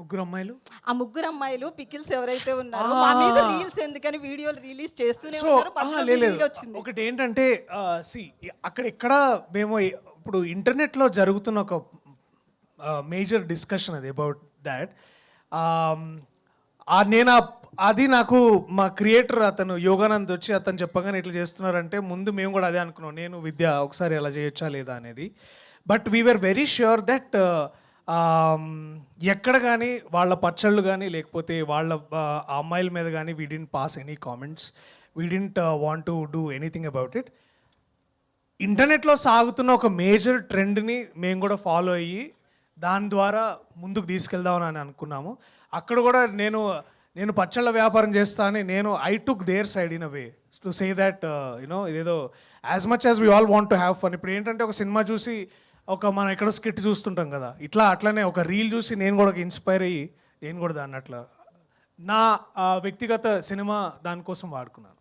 ముగ్గురు అమ్మాయిలు ఆ ముగ్గురు అమ్మాయిలు పికిల్స్ ఎవరైతే ఉన్నారో మా మీద రీల్స్ ఎందుకని వీడియోలు రిలీజ్ చేస్తూనే సో ఉన్నారు. పక్కన లేదు reel వచ్చింది. ఒకటి ఏంటంటే సి అక్కడ ఎక్కడ మేము ఇప్పుడు ఇంటర్నెట్లో జరుగుతున్న ఒక మేజర్ డిస్కషన్ అది అబౌట్ దాట్. అది నాకు మా క్రియేటర్ అతను యోగానంద్ వచ్చి అతను చెప్పగానే ఇట్లా చేస్తున్నారంటే ముందు మేము కూడా అదే అనుకున్నాం, నేను విద్య ఒకసారి అలా చేయొచ్చా లేదా అనేది. But we are very sure that ఎక్కడ కానీ వాళ్ళ పచ్చళ్ళు కానీ లేకపోతే వాళ్ళ అమ్మాయిల మీద కానీ we didn't pass any comments, we didn't want to do anything about it. ఇంటర్నెట్లో సాగుతున్న ఒక మేజర్ ట్రెండ్ని మేము కూడా ఫాలో అయ్యి దాని ద్వారా ముందుకు తీసుకెళ్దామని అనుకున్నాము. అక్కడ కూడా నేను పచ్చళ్ళ వ్యాపారం చేస్తా అని I took their side in a way to say that you know ఇదేదో as much as we all want to have fun. ఇప్పుడు ఏంటంటే ఒక సినిమా చూసి మనం ఎక్కడో స్కిట్ చూస్తుంటాం కదా, అట్లనే ఒక రీల్ చూసి నేను కూడా ఇన్స్పైర్ అయ్యి నేను కూడా దాన్ని అట్లా నా వ్యక్తిగత సినిమా దానికోసం వాడుకున్నాను.